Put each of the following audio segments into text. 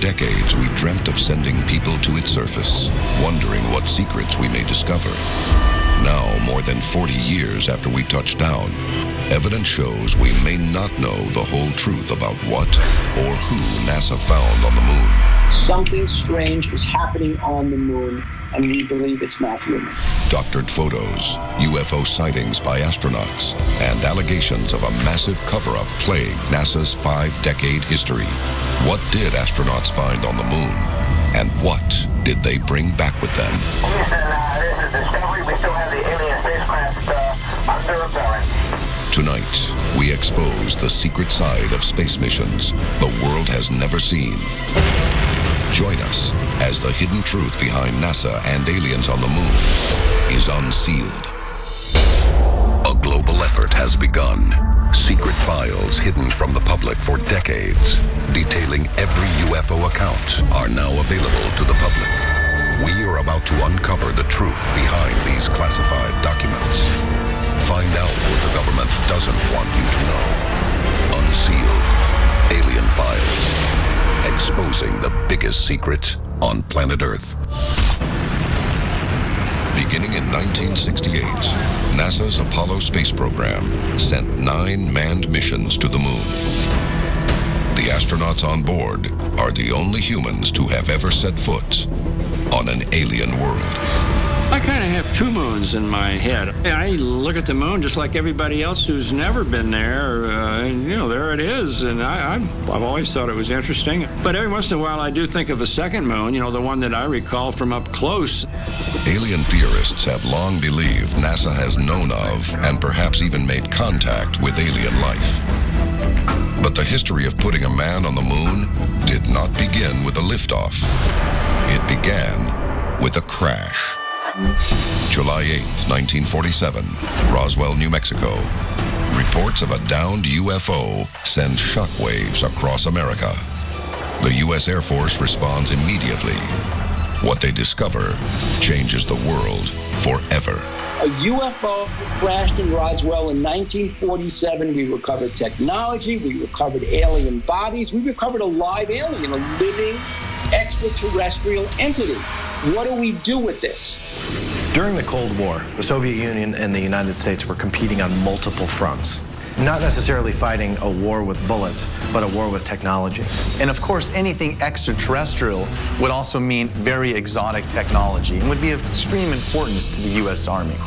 decades, we dreamt of sending people to its surface, wondering what secrets we may discover. Now, more than 40 years after we touched down, evidence shows we may not know the whole truth about what or who NASA found on the moon. Something strange is happening on the moon, and we believe it's not human. Doctored photos, UFO sightings by astronauts, and allegations of a massive cover-up plague NASA's 5-decade history. What did astronauts find on the moon? And what did they bring back with them? Houston, this is Discovery. We still have the alien spacecraft under repellent. Tonight, we expose the secret side of space missions the world has never seen. Join us as the hidden truth behind NASA and aliens on the moon is unsealed. A global effort has begun. Secret files hidden from the public for decades, detailing every UFO account, are now available to the public. We are about to uncover the truth behind these classified documents. Find out what the government doesn't want you to know. Unsealed. Alien Files. Exposing the biggest secret on planet Earth. Beginning in 1968, NASA's Apollo space program sent 9 manned missions to the moon. The astronauts on board are the only humans to have ever set foot on an alien world. I kind of have 2 moons in my head. I look at the moon just like everybody else who's never been there, and there it is. And I've always thought it was interesting. But every once in a while, I do think of a second moon, the one that I recall from up close. Alien theorists have long believed NASA has known of and perhaps even made contact with alien life. But the history of putting a man on the moon did not begin with a liftoff. It began with a crash. July 8, 1947, Roswell, New Mexico. Reports of a downed UFO send shockwaves across America. The U.S. Air Force responds immediately. What they discover changes the world forever. A UFO crashed in Roswell in 1947. We recovered technology. We recovered alien bodies. We recovered a live alien, a living extraterrestrial entity. What do we do with this? During the Cold War, the Soviet Union and the United States were competing on multiple fronts. Not necessarily fighting a war with bullets, but a war with technology. And of course, anything extraterrestrial would also mean very exotic technology and would be of extreme importance to the U.S. Army.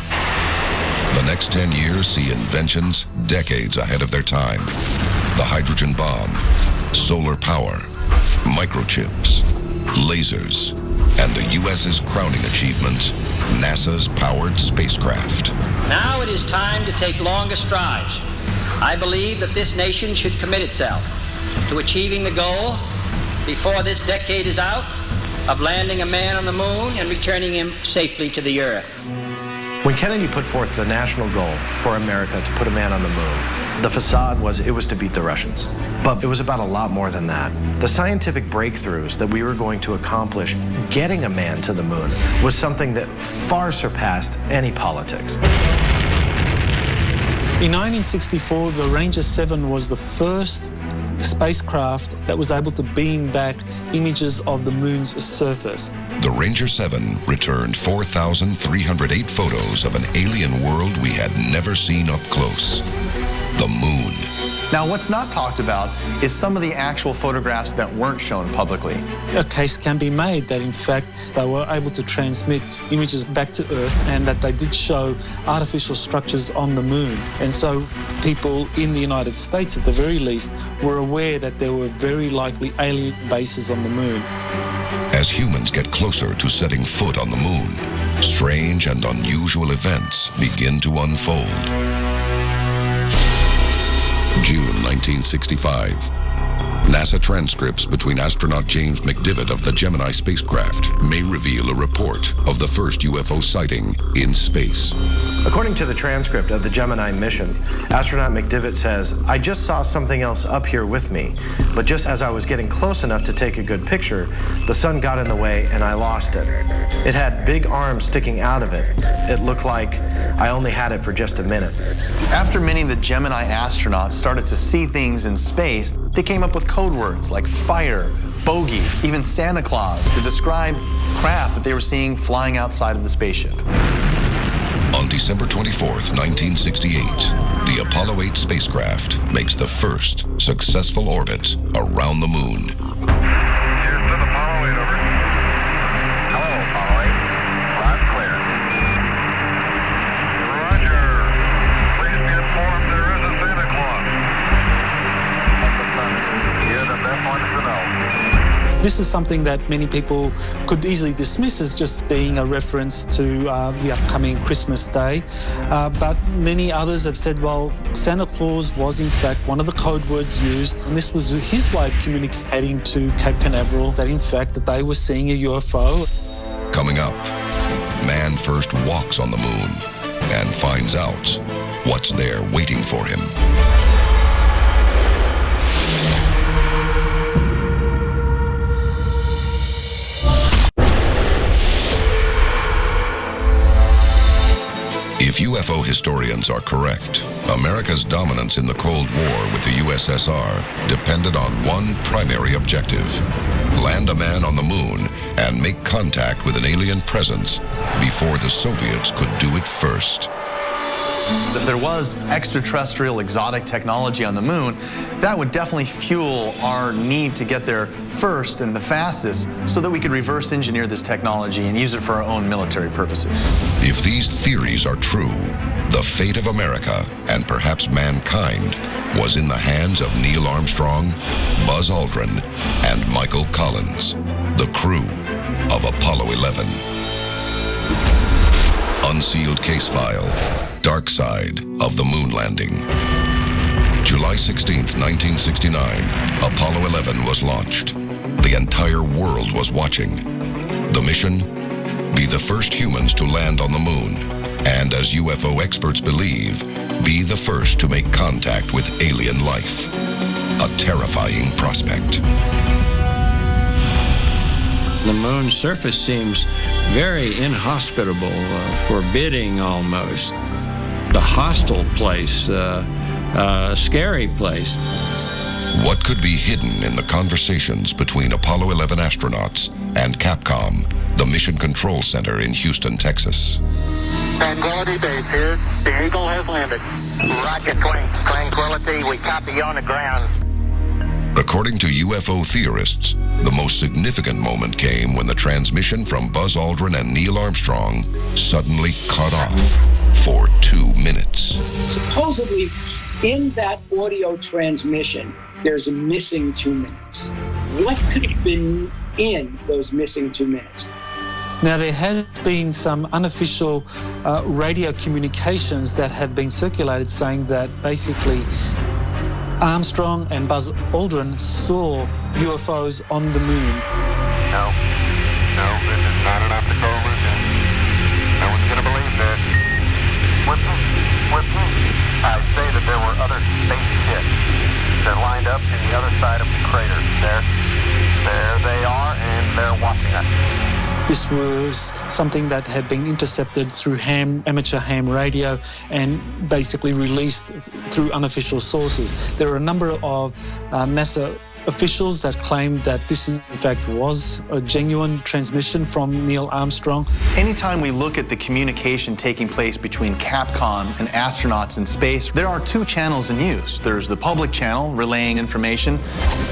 The next 10 years see inventions decades ahead of their time. The hydrogen bomb, solar power, microchips, lasers, and the U.S.'s crowning achievement, NASA's powered spacecraft. Now it is time to take longer strides. I believe that this nation should commit itself to achieving the goal, before this decade is out, of landing a man on the moon and returning him safely to the Earth. When Kennedy put forth the national goal for America to put a man on the moon, the facade was it was to beat the Russians. But it was about a lot more than that. The scientific breakthroughs that we were going to accomplish getting a man to the moon was something that far surpassed any politics. In 1964, the Ranger 7 was the first spacecraft that was able to beam back images of the moon's surface. The Ranger 7 returned 4,308 photos of an alien world we had never seen up close. The moon. Now, what's not talked about is some of the actual photographs that weren't shown publicly. A case can be made that, in fact, they were able to transmit images back to Earth and that they did show artificial structures on the moon. And so people in the United States, at the very least, were aware that there were very likely alien bases on the moon. As humans get closer to setting foot on the moon, strange and unusual events begin to unfold. June 1965. NASA transcripts between astronaut James McDivitt of the Gemini spacecraft may reveal a report of the first UFO sighting in space. According to the transcript of the Gemini mission, astronaut McDivitt says, "I just saw something else up here with me, but just as I was getting close enough to take a good picture, the sun got in the way and I lost it. It had big arms sticking out of it. It looked like I only had it for just a minute." After many of the Gemini astronauts started to see things in space, They came up with code words like fire, bogey, even Santa Claus to describe craft that they were seeing flying outside of the spaceship. On December 24th, 1968, the Apollo 8 spacecraft makes the first successful orbit around the moon. Houston, Apollo 8, over. Hello, Apollo 8. Loud and clear. Roger. Please be informed there is a Santa Claus. You're the best ones to know. This is something that many people could easily dismiss as just being a reference to the upcoming Christmas Day. But many others have said, well, Santa Claus was in fact one of the code words used, and this was his way of communicating to Cape Canaveral that in fact that they were seeing a UFO. Coming up, man first walks on the moon and finds out what's there waiting for him. If UFO historians are correct, America's dominance in the Cold War with the USSR depended on one primary objective: land a man on the moon and make contact with an alien presence before the Soviets could do it first. If there was extraterrestrial exotic technology on the moon, that would definitely fuel our need to get there first and the fastest so that we could reverse engineer this technology and use it for our own military purposes. If these theories are true, the fate of America and perhaps mankind was in the hands of Neil Armstrong, Buzz Aldrin, and Michael Collins, the crew of Apollo 11. Unsealed case file. Dark side of the moon landing. July 16th, 1969, Apollo 11 was launched. The entire world was watching. The mission? Be the first humans to land on the moon, and as UFO experts believe, be the first to make contact with alien life. A terrifying prospect. The moon's surface seems very inhospitable, forbidding almost. A hostile place, a scary place. What could be hidden in the conversations between Apollo 11 astronauts and Capcom, the Mission Control Center in Houston, Texas? Tranquility Base here. The Eagle has landed. Roger, Tranquility. We copy you on the ground. According to UFO theorists, the most significant moment came when the transmission from Buzz Aldrin and Neil Armstrong suddenly cut off for 2 minutes. Supposedly, in that audio transmission, there's a missing 2 minutes. What could have been in those missing 2 minutes? Now, there has been some unofficial radio communications that have been circulated saying that basically Armstrong and Buzz Aldrin saw UFOs on the moon. No, this is not an optical illusion. No one's going to believe this. I say that there were other spaceships that lined up in the other side of the crater. There they are, and they're watching us. This was something that had been intercepted through amateur ham radio and basically released through unofficial sources. There are a number of NASA officials that claimed that this in fact was a genuine transmission from Neil Armstrong. Anytime we look at the communication taking place between Capcom and astronauts in space, there are 2 channels in use. There's the public channel relaying information.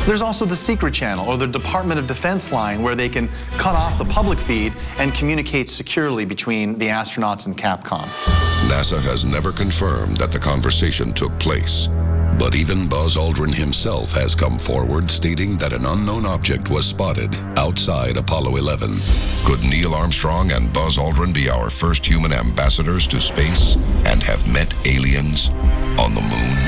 There's also the secret channel, or the Department of Defense line, where they can cut off the public feed and communicate securely between the astronauts and Capcom. NASA has never confirmed that the conversation took place. But even Buzz Aldrin himself has come forward stating that an unknown object was spotted outside Apollo 11. Could Neil Armstrong and Buzz Aldrin be our first human ambassadors to space and have met aliens on the moon?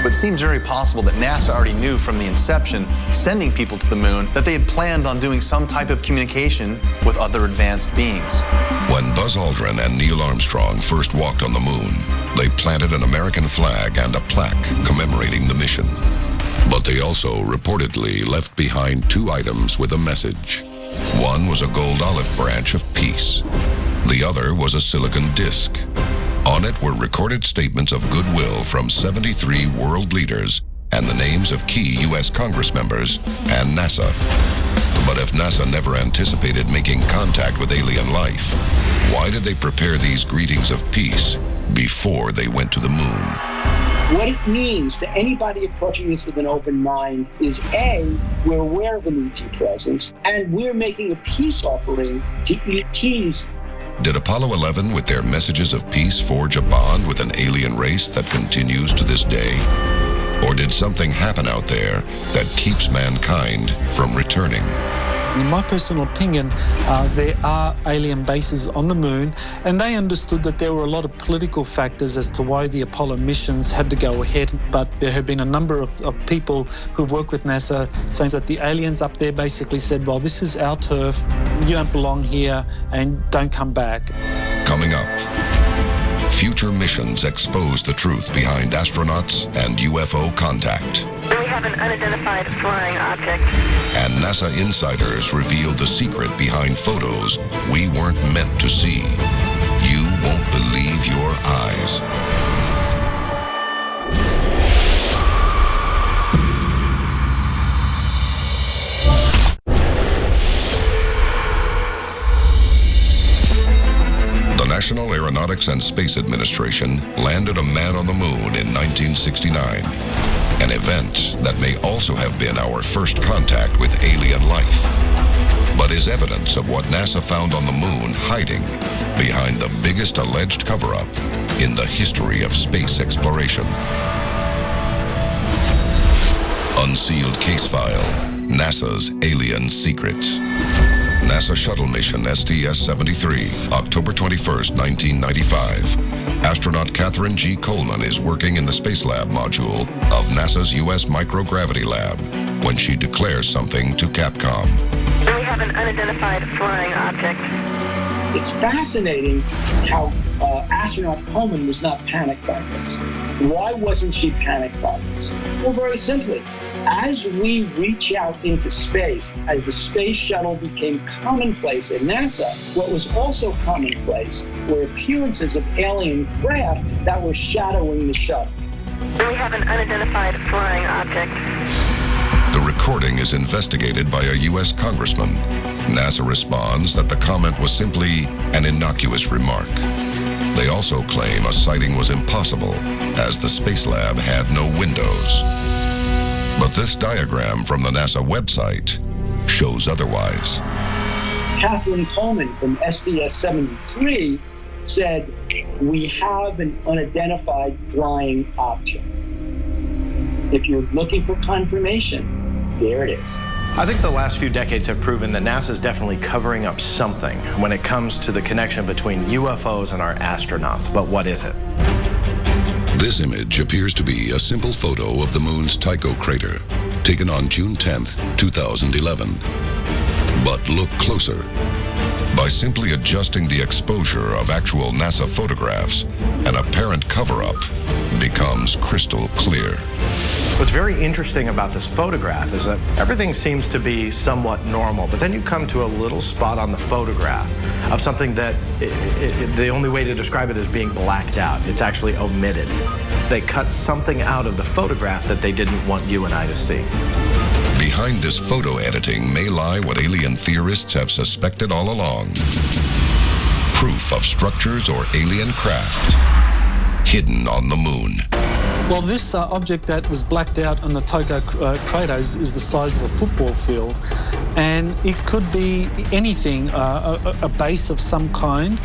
It seems very possible that NASA already knew from the inception, sending people to the moon, that they had planned on doing some type of communication with other advanced beings. When Buzz Aldrin and Neil Armstrong first walked on the moon, they planted an American flag and a plaque commemorating the mission. But they also reportedly left behind 2 items with a message. One was a gold olive branch of peace. The other was a silicon disc. On it were recorded statements of goodwill from 73 world leaders and the names of key U.S. Congress members and NASA. But if NASA never anticipated making contact with alien life, why did they prepare these greetings of peace before they went to the moon? What it means to anybody approaching this with an open mind is A, we're aware of an ET presence, and we're making a peace offering to ETs. Did Apollo 11 with their messages of peace forge a bond with an alien race that continues to this day? Or did something happen out there that keeps mankind from returning? In my personal opinion, there are alien bases on the moon, and they understood that there were a lot of political factors as to why the Apollo missions had to go ahead. But there have been a number of people who've worked with NASA saying that the aliens up there basically said, well, this is our turf, you don't belong here, and don't come back. Coming up, future missions expose the truth behind astronauts and UFO contact. We have an unidentified flying object. And NASA insiders revealed the secret behind photos we weren't meant to see. You won't believe your eyes. The National Aeronautics and Space Administration landed a man on the moon in 1969. An event that may also have been our first contact with alien life. But is evidence of what NASA found on the moon hiding behind the biggest alleged cover-up in the history of space exploration? Unsealed case file, NASA's alien secrets. NASA shuttle mission STS-73, October 21st, 1995. Astronaut Catherine G. Coleman is working in the Space Lab module of NASA's U.S. Microgravity Lab when she declares something to Capcom. We have an unidentified flying object. It's fascinating how astronaut Coleman was not panicked by this. Why wasn't she panicked by this? Well, very simply, as we reach out into space, as the space shuttle became commonplace at NASA, what was also commonplace were appearances of alien craft that were shadowing the shuttle. We have an unidentified flying object. The recording is investigated by a U.S. congressman. NASA responds that the comment was simply an innocuous remark. They also claim a sighting was impossible, as the Space Lab had no windows. But this diagram from the NASA website shows otherwise. Catherine Coleman from STS-73 said, we have an unidentified flying object. If you're looking for confirmation, there it is. I think the last few decades have proven that NASA is definitely covering up something when it comes to the connection between UFOs and our astronauts. But what is it? This image appears to be a simple photo of the moon's Tycho crater, taken on June 10th, 2011. But look closer. By simply adjusting the exposure of actual NASA photographs, an apparent cover-up becomes crystal clear. What's very interesting about this photograph is that everything seems to be somewhat normal, but then you come to a little spot on the photograph of something that the only way to describe it is being blacked out. It's actually omitted. They cut something out of the photograph that they didn't want you and I to see. Behind this photo editing may lie what alien theorists have suspected all along. Proof of structures or alien craft hidden on the moon. Well, this object that was blacked out on the Tycho crater is the size of a football field, and it could be anything, a base of some kind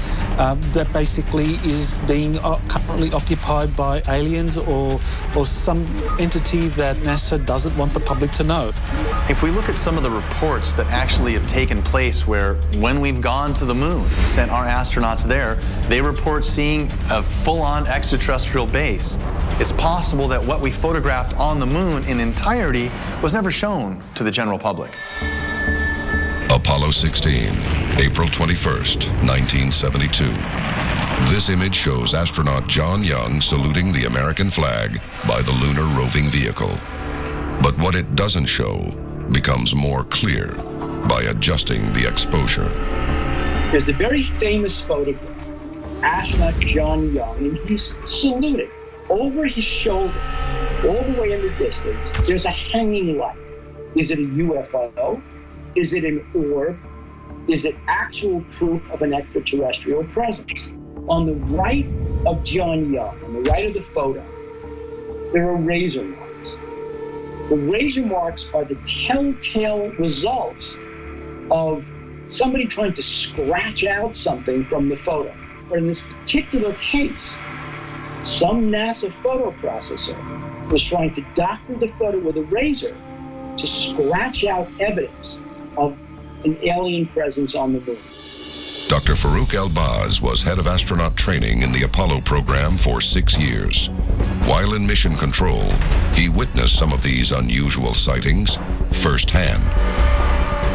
that basically is being currently occupied by aliens or some entity that NASA doesn't want the public to know. If we look at some of the reports that actually have taken place where when we've gone to the moon, sent our astronauts there, they report seeing a full-on extraterrestrial base. It's possible that what we photographed on the moon in entirety was never shown to the general public. Apollo 16, April 21st, 1972. This image shows astronaut John Young saluting the American flag by the lunar roving vehicle. But what it doesn't show becomes more clear by adjusting the exposure. There's a very famous photograph, astronaut John Young, and he's saluting. Over his shoulder all the way in the distance, there's a hanging light. Is it a UFO? Is it an orb? Is it actual proof of an extraterrestrial presence? On the right of John Young, on the right of the photo, there are razor marks. The razor marks are the telltale results of somebody trying to scratch out something from the photo. But in this particular case, some NASA photo processor was trying to doctor the photo with a razor to scratch out evidence of an alien presence on the moon. Dr. Farouk Elbaz was head of astronaut training in the Apollo program for 6 years. While in mission control, he witnessed some of these unusual sightings firsthand.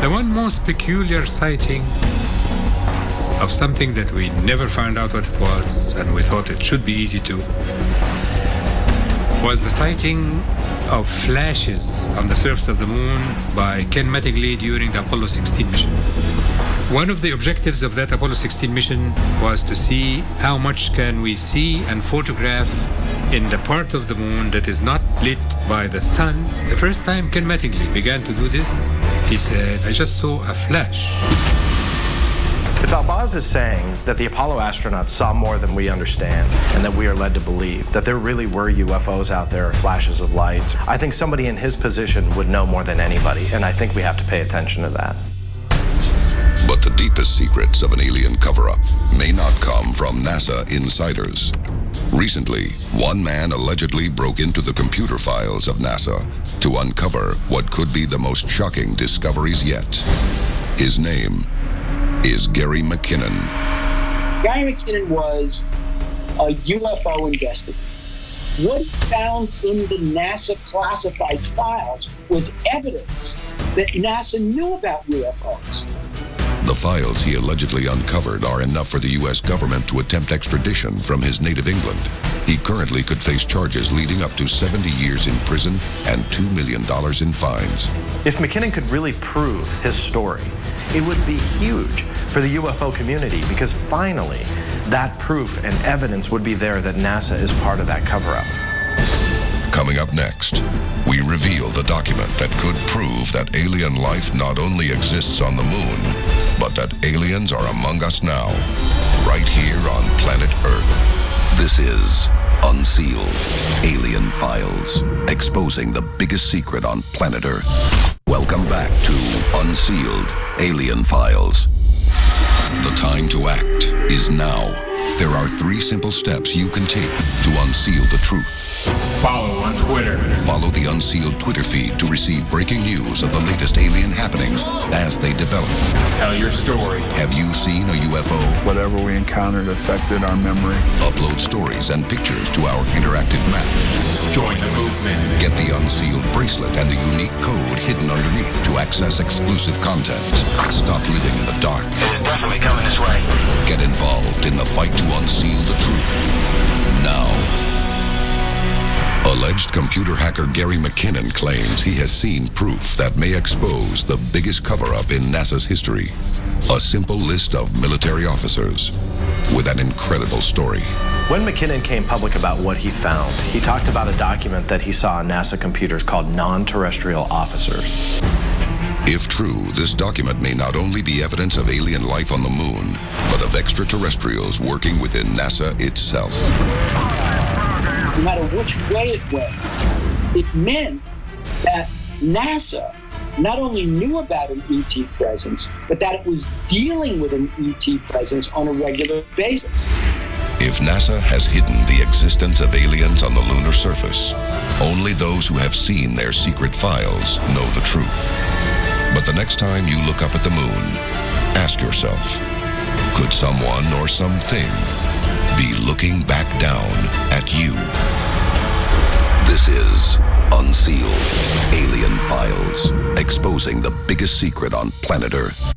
The one most peculiar sighting of something that we never found out what it was, and we thought it should be easy to, was the sighting of flashes on the surface of the moon by Ken Mattingly during the Apollo 16 mission. One of the objectives of that Apollo 16 mission was to see how much can we see and photograph in the part of the moon that is not lit by the sun. The first time Ken Mattingly began to do this, he said, "I just saw a flash." If Elbaz is saying that the Apollo astronauts saw more than we understand and that we are led to believe that there really were UFOs out there or flashes of lights, I think somebody in his position would know more than anybody, and I think we have to pay attention to that. But the deepest secrets of an alien cover-up may not come from NASA insiders. Recently, one man allegedly broke into the computer files of NASA to uncover what could be the most shocking discoveries yet. His name is Gary McKinnon. Gary McKinnon was a UFO investigator. What he found in the NASA classified files was evidence that NASA knew about UFOs. The files he allegedly uncovered are enough for the U.S. government to attempt extradition from his native England. He currently could face charges leading up to 70 years in prison and $2 million in fines. If McKinnon could really prove his story, it would be huge for the UFO community because finally that proof and evidence would be there that NASA is part of that cover-up. Coming up next, we reveal the document that could prove that alien life not only exists on the moon, but that aliens are among us now, right here on planet Earth. This is Unsealed Alien Files, exposing the biggest secret on planet Earth. Welcome back to Unsealed Alien Files. The time to act is now. There are 3 simple steps you can take to unseal the truth. Follow on Twitter. Follow the Unsealed Twitter feed to receive breaking news of the latest alien happenings as they develop. Tell your story. Have you seen a UFO? Whatever we encountered affected our memory. Upload stories and pictures to our interactive map. Join the movement. Get the Unsealed bracelet and the unique code hidden underneath to access exclusive content. Stop living in the dark. It is definitely coming this way. Get involved in the fight to unseal the truth. Now. Alleged computer hacker Gary McKinnon claims he has seen proof that may expose the biggest cover-up in NASA's history. A simple list of military officers with an incredible story. When McKinnon came public about what he found, he talked about a document that he saw on NASA computers called Non-Terrestrial Officers. If true, this document may not only be evidence of alien life on the moon, but of extraterrestrials working within NASA itself. No matter which way it went, it meant that NASA not only knew about an ET presence, but that it was dealing with an ET presence on a regular basis. If NASA has hidden the existence of aliens on the lunar surface, only those who have seen their secret files know the truth. But the next time you look up at the moon, ask yourself, could someone or something be looking back down at you? This is Unsealed Alien Files, exposing the biggest secret on planet Earth.